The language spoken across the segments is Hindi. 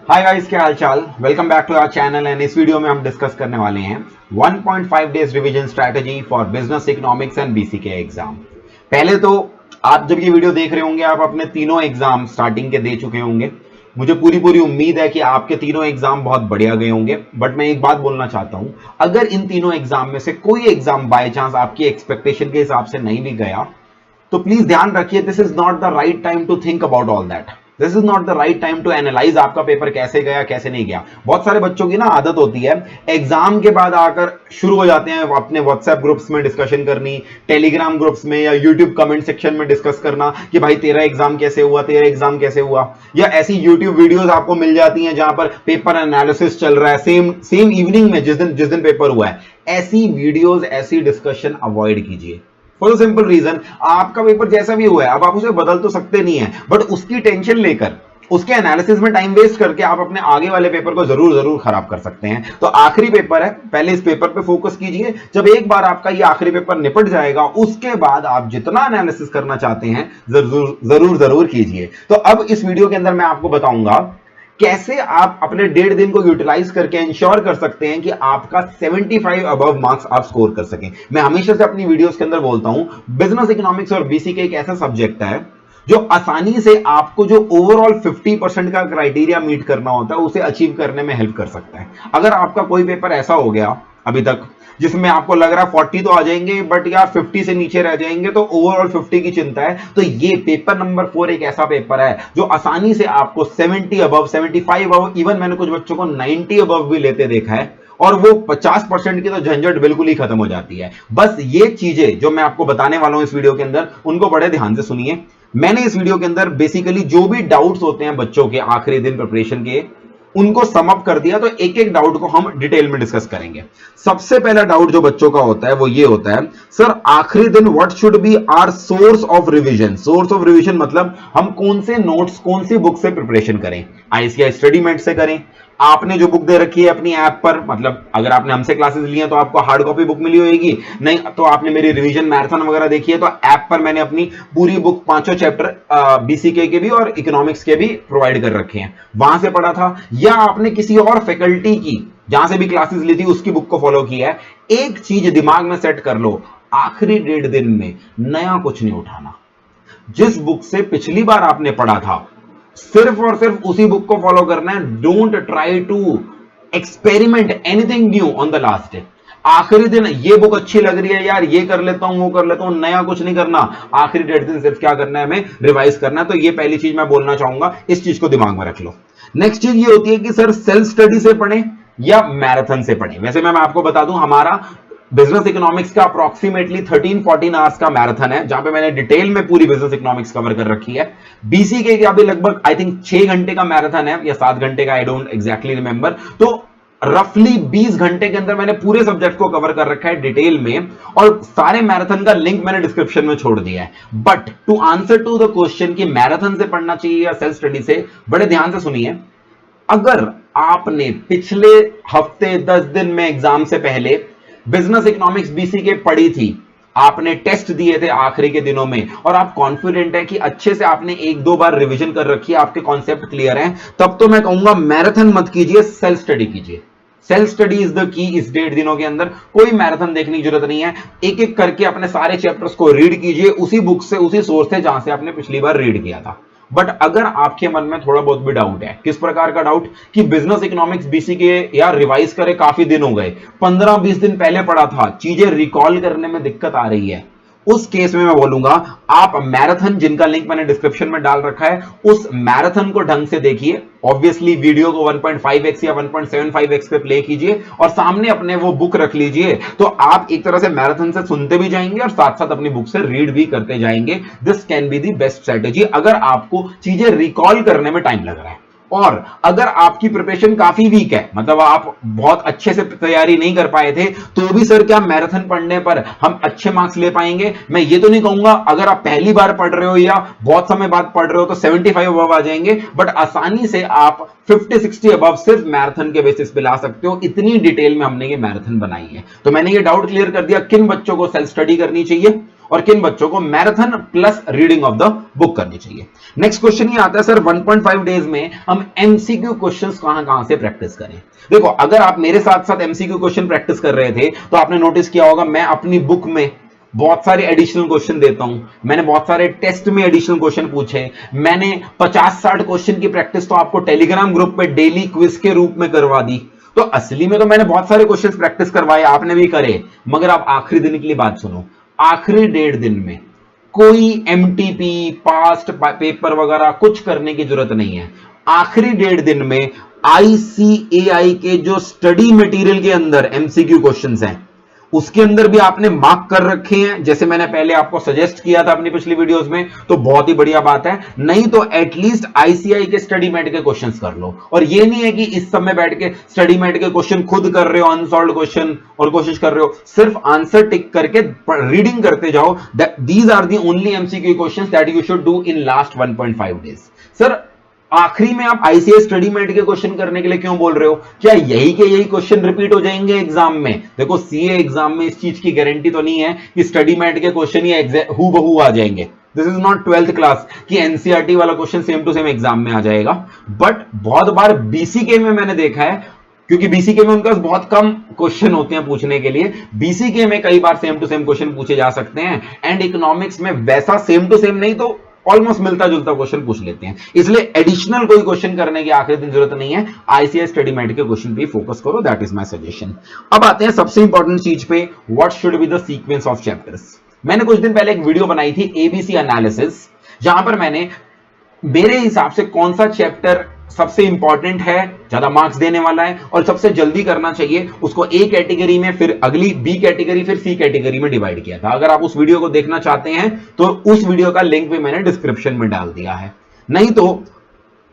हाय गाइस, क्या हाल चाल। Welcome back to our channel and इस वीडियो में हम डिस्कस करने वाले हैं 1.5 days revision strategy for business economics and BCK exam. पहले तो आप जब ये वीडियो देख रहे होंगे आप अपने तीनों एग्जाम स्टार्टिंग के दे चुके होंगे। मुझे पूरी पूरी उम्मीद है कि आपके तीनों एग्जाम बहुत बढ़िया गए होंगे। बट मैं एक बात बोलना चाहता हूं, अगर इन तीनों एग्जाम में से कोई एग्जाम बाय चांस आपकी एक्सपेक्टेशन के हिसाब से नहीं भी गया तो प्लीज ध्यान रखिए, this is not the right time to think about all that. This is not the right time to analyse आपका पेपर कैसे गया कैसे नहीं गया। बहुत सारे बच्चों की ना आदत होती है एग्जाम के बाद आकर शुरू हो जाते हैं अपने व्हाट्सएप ग्रुप्स में डिस्कशन करनी, टेलीग्राम ग्रुप्स में या यूट्यूब कमेंट सेक्शन में डिस्कस करना कि भाई तेरा एग्जाम कैसे हुआ, तेरा एग्जाम कैसे हुआ। या ऐसी यूट्यूब वीडियोस आपको मिल जाती हैं जहां पर पेपर एनालिसिस चल रहा है सेम सेम इवनिंग में जिस दिन पेपर हुआ है। ऐसी वीडियोस ऐसी डिस्कशन अवॉइड कीजिए फॉर सिंपल रीजन, आपका पेपर जैसा भी हुआ है अब आप उसे बदल तो सकते नहीं है, बट उसकी टेंशन लेकर उसके एनालिसिस में टाइम वेस्ट करके आप अपने आगे वाले पेपर को जरूर जरूर खराब कर सकते हैं। तो आखिरी पेपर है, पहले इस पेपर पे फोकस कीजिए। जब एक बार आपका ये आखिरी पेपर निपट जाएगा उसके बाद आप जितना एनालिसिस करना चाहते हैं जरूर जरूर जरूर कीजिए। तो अब इस वीडियो के अंदर मैं आपको बताऊंगा कैसे आप अपने 1.5 दिन को यूटिलाइज करके इंश्योर कर सकते हैं कि आपका 75 अबव मार्क्स आप स्कोर कर सकें। मैं हमेशा से अपनी वीडियोस के अंदर बोलता हूं, बिजनेस इकोनॉमिक्स और बीसीके एक ऐसा सब्जेक्ट है जो आसानी से आपको जो ओवरऑल 50% का क्राइटेरिया मीट करना होता है उसे अचीव करने में हेल्प कर सकता है। अगर आपका कोई पेपर ऐसा हो गया अभी तक जिसमें आपको लग रहा है 40 तो आ जाएंगे बट यार 50 से नीचे रह जाएंगे, तो ओवरऑल 50 की चिंता है, तो ये पेपर नंबर 4 एक ऐसा पेपर है जो आसानी से आपको 70 अबव, 75 अबव, इवन मैंने कुछ बच्चों को 90 अबव भी लेते देखा है और वो 50% की तो झंझट बिल्कुल ही खत्म हो जाती है। बस ये चीजें जो मैं आपको बताने वाला हूं इस वीडियो के अंदर उनको बड़े ध्यान से सुनिए। मैंने इस वीडियो के अंदर बेसिकली जो भी डाउट्स होते हैं बच्चों के आखिरी दिन प्रिपरेशन के उनको सम अप कर दिया, तो एक एक डाउट को हम डिटेल में डिस्कस करेंगे। सबसे पहला डाउट जो बच्चों का होता है वो ये होता है, सर आखिरी दिन what should be our source of revision. Source of revision मतलब हम कौन से नोट्स कौन सी बुक से प्रिपरेशन करें। आईसीआई स्टडी मेट से करें, आपने जो बुक दे रखी है अपनी ऐप पर, मतलब अगर आपने हमसे क्लासेस ली हैं तो आपको हार्ड कॉपी बुक मिली होगी, नहीं तो आपने मेरी रिवीजन मैराथन वगैरह देखी है तो ऐप पर मैंने अपनी पूरी बुक पांचों चैप्टर बीसीके के भी और इकोनॉमिक्स के भी प्रोवाइड कर रखे हैं, वहां से पढ़ा था। या आपने किसी और फैकल्टी की जहां से भी क्लासेस ली थी उसकी बुक को फॉलो किया है। एक चीज दिमाग में सेट कर लो, आखिरी 1.5 दिन में नया कुछ नहीं उठाना। जिस बुक से पिछली बार आपने पढ़ा था सिर्फ और सिर्फ उसी बुक को फॉलो करना है। Don't try to experiment anything new on the last day. आखिरी दिन ये बुक अच्छी लग रही है यार, ये कर लेता हूं वो कर लेता हूं, नया कुछ नहीं करना। आखिरी 1.5 दिन सिर्फ क्या करना है, हमें रिवाइज करना है। तो ये पहली चीज मैं बोलना चाहूंगा, इस चीज को दिमाग में रख लो। नेक्स्ट चीज ये होती है कि सर सेल्फ स्टडी से पढ़ें या मैराथन से पढ़ें। वैसे मैं आपको बता दूं, हमारा बिजनेस इकोनॉमिक्स का अप्रोक्सीमेटली 13-14 आवर्स का मैराथन है जहां पे मैंने डिटेल में पूरी बिजनेस इकोनॉमिक्स कवर कर रखी है। बीसीके का भी लगभग आई थिंक 6 घंटे का मैराथन है या 7 घंटे का, आई डोंट एग्जैक्टली रिमेंबर। तो रफली 20 घंटे के अंदर मैंने पूरे सब्जेक्ट को कवर कर रखा है डिटेल में, और सारे मैराथन का लिंक मैंने डिस्क्रिप्शन में छोड़ दिया है। But to answer to the question कि मैराथन से पढ़ना चाहिए या सेल्फ स्टडी से, बड़े ध्यान से सुनिए। अगर आपने पिछले हफ्ते 10 दिन में एग्जाम से पहले बिजनेस इकोनॉमिक्स बीसीके पढ़ी थी, आपने टेस्ट दिए थे आखिरी के दिनों में और आप कॉन्फिडेंट है कि अच्छे से आपने 1-2 बार रिवीजन कर रखी है, आपके कॉन्सेप्ट क्लियर हैं, तब तो मैं कहूंगा मैराथन मत कीजिए, सेल्फ स्टडी कीजिए। Self study is the key. इस 1.5 दिनों के अंदर कोई मैराथन देखने की जरूरत नहीं है। एक एक करके अपने सारे चैप्टर्स को रीड कीजिए उसी बुक से, उसी सोर्स से जहां से आपने पिछली बार रीड किया था। बट अगर आपके मन में थोड़ा बहुत भी डाउट है, किस प्रकार का डाउट, कि बिजनेस इकोनॉमिक्स बीसीके यार रिवाइज करे काफी दिन हो गए, 15-20 दिन पहले पढ़ा था, चीजें रिकॉल करने में दिक्कत आ रही है, उस केस में मैं बोलूंगा आप मैराथन, जिनका लिंक मैंने डिस्क्रिप्शन में डाल रखा है, उस मैराथन को ढंग से देखिए। ऑब्वियसली वीडियो को 1.5x या 1.75x पे प्ले कीजिए और सामने अपने वो बुक रख लीजिए, तो आप एक तरह से मैराथन से सुनते भी जाएंगे और साथ साथ अपनी बुक से रीड भी करते जाएंगे। This can be the best strategy अगर आपको चीजें रिकॉल करने में टाइम लग रहा है। और अगर आपकी प्रिपरेशन काफी वीक है, मतलब आप बहुत अच्छे से तैयारी नहीं कर पाए थे, तो भी सर क्या मैराथन पढ़ने पर हम अच्छे मार्क्स ले पाएंगे? मैं ये तो नहीं कहूंगा अगर आप पहली बार पढ़ रहे हो या बहुत समय बाद पढ़ रहे हो तो 75 अबव आ जाएंगे, बट आसानी से आप 50-60 अबव सिर्फ मैराथन के बेसिस पे ला सकते हो। इतनी डिटेल में हमने ये मैराथन बनाई है। तो मैंने ये डाउट क्लियर कर दिया किन बच्चों को सेल्फ स्टडी करनी चाहिए और किन बच्चों को marathon plus reading of the book करनी चाहिए। नेक्स्ट क्वेश्चन ये आता है सर 1.5 डेज में हम एमसीक्यू क्वेश्चंस कहां से प्रैक्टिस करें। देखो अगर आप मेरे साथ साथ एमसीक्यू क्वेश्चन प्रैक्टिस कर रहे थे तो आपने नोटिस किया होगा मैं अपनी बुक में बहुत सारे एडिशनल क्वेश्चन देता हूं, मैंने बहुत सारे टेस्ट में एडिशनल क्वेश्चन पूछे, मैंने 50-60 क्वेश्चन की प्रैक्टिस तो आपको टेलीग्राम ग्रुप पे डेली क्विज के रूप में करवा दी। तो असली में तो मैंने बहुत सारे क्वेश्चंस प्रैक्टिस करवाए, आपने भी करे, मगर आप आखिरी दिन के लिए बात सुनो, आखिरी 1.5 दिन में कोई एमटीपी पास्ट पेपर वगैरह कुछ करने की जरूरत नहीं है। आखिरी 1.5 दिन में आईसीएआई के जो स्टडी मटेरियल के अंदर एमसीक्यू क्वेश्चंस हैं उसके अंदर भी आपने मार्क कर रखे हैं, जैसे मैंने पहले आपको सजेस्ट किया था अपनी पिछली वीडियोस में, तो बहुत ही बढ़िया बात है। नहीं तो एटलीस्ट आईसीआई के स्टडी मैट के क्वेश्चंस कर लो। और ये नहीं है कि इस समय बैठ के स्टडी मैट के क्वेश्चन खुद कर रहे हो अनसॉल्व्ड क्वेश्चन और कोशिश कर रहे हो, सिर्फ आंसर टिक करके रीडिंग करते जाओ। These are the only MCQ questions that you should do in last 1.5 days. Sir आखिरी में आप आईसीएस स्टडी मैट के क्वेश्चन करने के लिए क्यों बोल रहे हो? क्या यही के यही क्वेश्चन रिपीट हो जाएंगे एग्जाम में? देखो सीए एग्जाम में इस चीज की गारंटी तो नहीं है कि स्टडी मैट के क्वेश्चन ही हूबहू आ जाएंगे। This is not 12th class कि एनसीईआरटी वाला question same to same exam में आ जाएगा। बट बहुत बार बीसीके में मैंने देखा है, क्योंकि बीसीके में उनका बहुत कम क्वेश्चन होते हैं पूछने के लिए, बीसीके में कई बार सेम टू सेम क्वेश्चन पूछे जा सकते हैं, एंड इकोनॉमिक्स में वैसा सेम टू सेम नहीं तो ऑलमोस्ट मिलता जुलता क्वेश्चन पूछ लेते हैं। इसलिए एडिशनल कोई क्वेश्चन करने की आखिरी दिन जरूरत नहीं है, आईसीएस स्टडी मैट के क्वेश्चन पे फोकस करो, दैट इज माय सजेशन। अब आते हैं सबसे इंपॉर्टेंट चीज पे, what should be the sequence of chapters. मैंने कुछ दिन पहले एक वीडियो बनाई थी एबीसी एनालिसिस, जहां पर मैंने मेरे हिसाब से कौन सा चैप्टर सबसे इंपॉर्टेंट है, ज्यादा मार्क्स देने वाला है और सबसे जल्दी करना चाहिए, उसको ए कैटेगरी में, फिर अगली बी कैटेगरी, फिर सी कैटेगरी में डिवाइड किया था। अगर आप उस वीडियो को देखना चाहते हैं तो उस वीडियो का लिंक भी मैंने डिस्क्रिप्शन में डाल दिया है। नहीं तो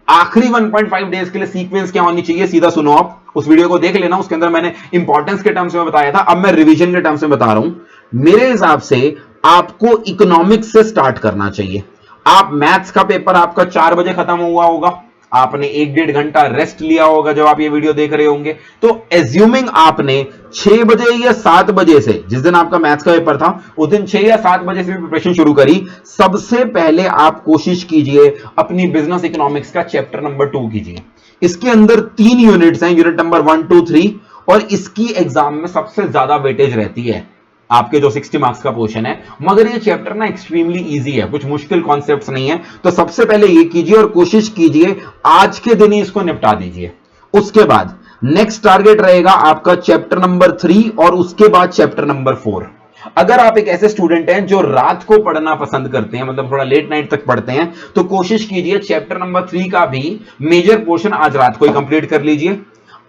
आखिरी 1.5 डेज के लिए सीक्वेंस क्या होनी चाहिए, सीधा सुनो, आप उस वीडियो को देख लेना, उसके अंदर मैंने इंपॉर्टेंस के टर्म्स में बताया था। अब मैं रिवीजन के टर्म्स में बता रहा हूं। मेरे हिसाब से आपको इकोनॉमिक्स से स्टार्ट करना चाहिए। आप मैथ्स का पेपर आपका 4 बजे खत्म हुआ होगा, आपने 1-1.5 घंटा रेस्ट लिया होगा जब आप ये वीडियो देख रहे होंगे, तो एज्यूमिंग आपने 6 बजे या 7 बजे से, जिस दिन आपका मैथ्स का पेपर था उस दिन 6 या 7 बजे से प्रिपरेशन शुरू करी। सबसे पहले आप कोशिश कीजिए अपनी बिजनेस इकोनॉमिक्स का चैप्टर नंबर 2 कीजिए। इसके अंदर 3 यूनिट्स हैं, यूनिट नंबर 1, 2, 3, और इसकी एग्जाम में सबसे ज्यादा वेटेज रहती है, आपके जो 60 मार्क्स का पोर्शन है। मगर ये चैप्टर ना एक्सट्रीमली इजी है, कुछ मुश्किल कॉन्सेप्ट्स नहीं है। तो सबसे पहले ये कीजिए और कोशिश कीजिए आज के दिन ही इसको निपटा दीजिए। उसके बाद नेक्स्ट टारगेट रहेगा आपका चैप्टर नंबर 3 और उसके बाद चैप्टर नंबर 4। अगर आप एक ऐसे स्टूडेंट हैं जो रात को पढ़ना पसंद करते हैं, मतलब थोड़ा लेट नाइट तक पढ़ते हैं, तो कोशिश कीजिए चैप्टर नंबर 3 का भी मेजर पोर्शन आज रात को ही कंप्लीट कर लीजिए।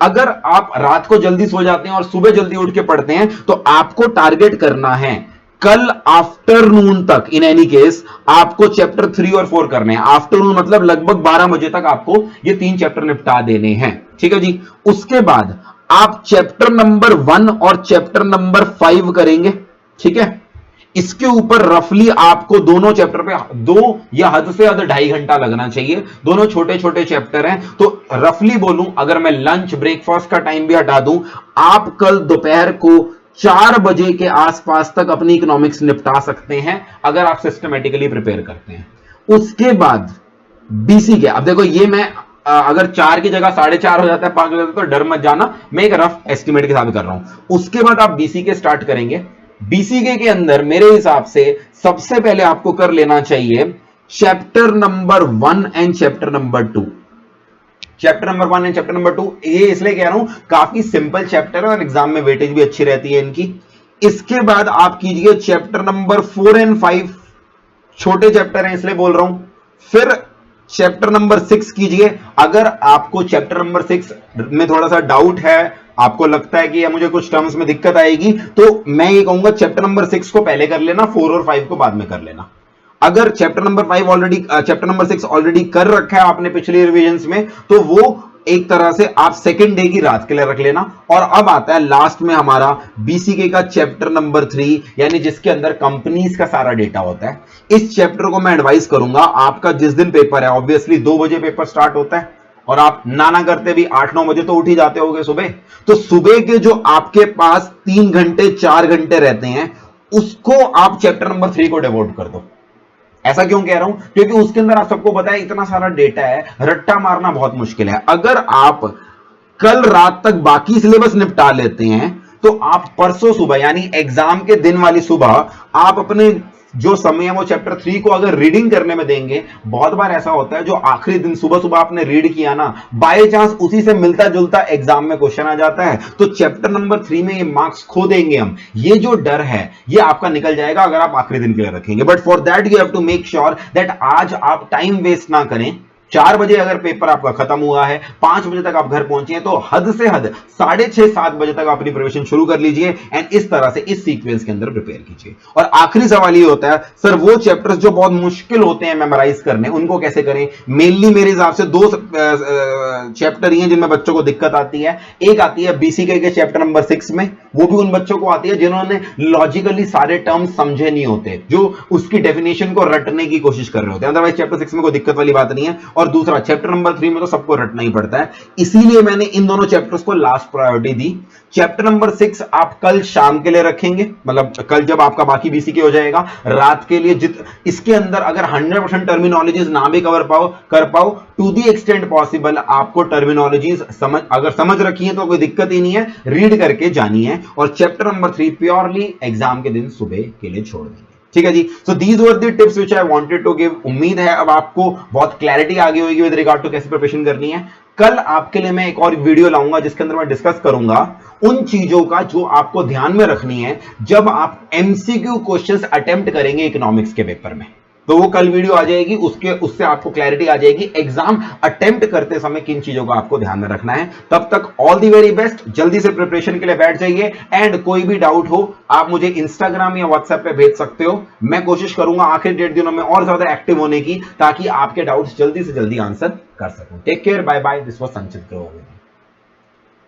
अगर आप रात को जल्दी सो जाते हैं और सुबह जल्दी उठ के पढ़ते हैं तो आपको टारगेट करना है कल आफ्टरनून तक, इन एनी केस आपको चैप्टर 3 और 4 करने हैं। आफ्टरनून मतलब लगभग 12 बजे तक आपको ये 3 चैप्टर निपटा देने हैं, ठीक है जी। उसके बाद आप चैप्टर नंबर 1 और चैप्टर नंबर 5 करेंगे, ठीक है। इसके ऊपर रफली आपको दोनों चैप्टर पे 2 या हद से हद 2.5 घंटा लगना चाहिए। दोनों छोटे छोटे चैप्टर हैं, तो रफली बोलूं, अगर मैं लंच ब्रेकफास्ट का टाइम भी हटा दूं, आप कल दोपहर को 4 बजे के आसपास तक अपनी इकोनॉमिक्स निपटा सकते हैं अगर आप सिस्टमेटिकली प्रिपेयर करते हैं। उसके बाद बीसी के, अब देखो ये मैं अगर 4 की जगह 4.5 हो जाता है, 5 हो जाता है, तो डर मत जाना, मैं एक रफ एस्टिमेट के साथ कर रहा हूं। उसके बाद आप बीसी के स्टार्ट करेंगे। बीसीके के अंदर मेरे हिसाब से सबसे पहले आपको कर लेना चाहिए chapter number 1 and chapter number 2। Chapter number 1 and chapter number 2 ये इसलिए कह रहा हूं, काफी सिंपल चैप्टर है और एग्जाम में वेटेज भी अच्छी रहती है इनकी। इसके बाद आप कीजिए चैप्टर नंबर 4 एंड 5, छोटे चैप्टर हैं इसलिए बोल रहा हूं। फिर चैप्टर नंबर 6 कीजिए। अगर आपको चैप्टर नंबर 6 में थोड़ा सा डाउट है, आपको लगता है कि या मुझे कुछ टर्म्स में दिक्कत आएगी, तो मैं ये कहूंगा चैप्टर नंबर 6 को पहले कर लेना, 4 और 5 को बाद में कर लेना। अगर chapter number 5 already, chapter number 6 already कर रखा है आपने पिछले रिवीजन्स में, तो वो एक तरह से आप सेकंड डे की रात के लिए रख लेना। और अब आता है लास्ट में हमारा बीसीके का चैप्टर नंबर 3, यानी जिसके अंदर कंपनीज का सारा डेटा होता है। इस चैप्टर को मैं एडवाइस करूंगा, आपका जिस दिन पेपर है, ऑब्वियसली 2 बजे पेपर स्टार्ट होता है और आप नाना करते भी 8-9 बजे तो उठ ही जाते होगे सुबह, तो सुबह के जो आपके पास 3 घंटे 4 घंटे रहते हैं, उसको आप चैप्टर नंबर 3 को डिवोट कर दो। ऐसा क्यों कह रहा हूं? क्योंकि उसके अंदर आप सबको पता है इतना सारा डेटा है, रट्टा मारना बहुत मुश्किल है। अगर आप कल रात तक बाकी सिलेबस निपटा लेते हैं तो आप परसों सुबह यानी एग्जाम के दिन वाली सुबह आप अपने जो समय है वो चैप्टर 3 को अगर रीडिंग करने में देंगे, बहुत बार ऐसा होता है जो आखिरी दिन सुबह सुबह आपने रीड किया ना, बाय चांस उसी से मिलता जुलता एग्जाम में क्वेश्चन आ जाता है, तो चैप्टर नंबर 3 में ये मार्क्स खो देंगे हम। ये जो डर है ये आपका निकल जाएगा अगर आप आखिरी दिन के लिए रखेंगे। But for that you have to make sure that आज आप टाइम वेस्ट ना करें। 4 बजे अगर पेपर आपका खत्म हुआ है, 5 बजे तक आप घर पहुंचे हैं, तो हद से हद 6:30 7 बजे तक अपनी प्रिपरेशन शुरू कर लीजिए एंड इस तरह से इस सीक्वेंस के अंदर प्रिपेयर कीजिए। और आखिरी सवाल ये होता है, सर वो चैप्टर्स जो बहुत मुश्किल होते हैं मेमोराइज करने, उनको कैसे करें? मेनली मेरे हिसाब से 2 चैप्टर ही हैं जिनमें बच्चों को दिक्कत आती है। एक आती है बीसीके के चैप्टर नंबर 6 में, वो भी उन बच्चों को आती है जिन्होंने लॉजिकली सारे टर्म्स समझे नहीं होते, जो उसकी डेफिनेशन को रटने की कोशिश कर रहे होते हैं। अदरवाइज चैप्टर 6 में कोई दिक्कत वाली बात नहीं है। और दूसरा चैप्टर नंबर 3 में तो सबको रटना ही पड़ता है, इसीलिए मैंने इन दोनों चैप्टर्स को लास्ट प्रायोरिटी दी। चैप्टर नंबर 6 आप कल शाम के लिए रखेंगे, मतलब कल जब आपका बाकी बीसीके हो जाएगा, रात के लिए इसके अंदर अगर 100% टर्मिनोलॉजीज ना भी कर पाओ टू दी एक्सटेंट पॉसिबल आपको टर्मिनोलॉजीज अगर समझ रखी है तो कोई दिक्कत ही नहीं है, रीड करके जानी है। और चैप्टर नंबर 3 प्योरली एग्जाम के दिन सुबह के लिए छोड़ देंगे। ठीक है जी। So these were the tips which I wanted to give. उम्मीद है अब आपको बहुत क्लैरिटी आ गई होगी विद रिगार्ड टू कैसे प्रिपरेशन करनी है। कल आपके लिए मैं एक और वीडियो लाऊंगा जिसके अंदर मैं डिस्कस करूंगा उन चीजों का जो आपको ध्यान में रखनी है जब आप एमसीक्यू क्वेश्चंस अटेम्प्ट करेंगे इकोनॉमिक्स के पेपर में। तो वो कल वीडियो आ जाएगी, उससे आपको क्लैरिटी आ जाएगी एग्जाम अटेम्प्ट करते समय किन चीजों को आपको ध्यान में रखना है। तब तक ऑल दी वेरी बेस्ट, जल्दी से प्रिपरेशन के लिए बैठ जाइए एंड कोई भी डाउट हो आप मुझे इंस्टाग्राम या व्हाट्सएप पे भेज सकते हो। मैं कोशिश करूंगा आखिरी 1.5 दिनों में और ज्यादा एक्टिव होने की ताकि आपके डाउट्स जल्दी से जल्दी आंसर कर सकूं। Take care, bye bye. This was Sanchit Grover.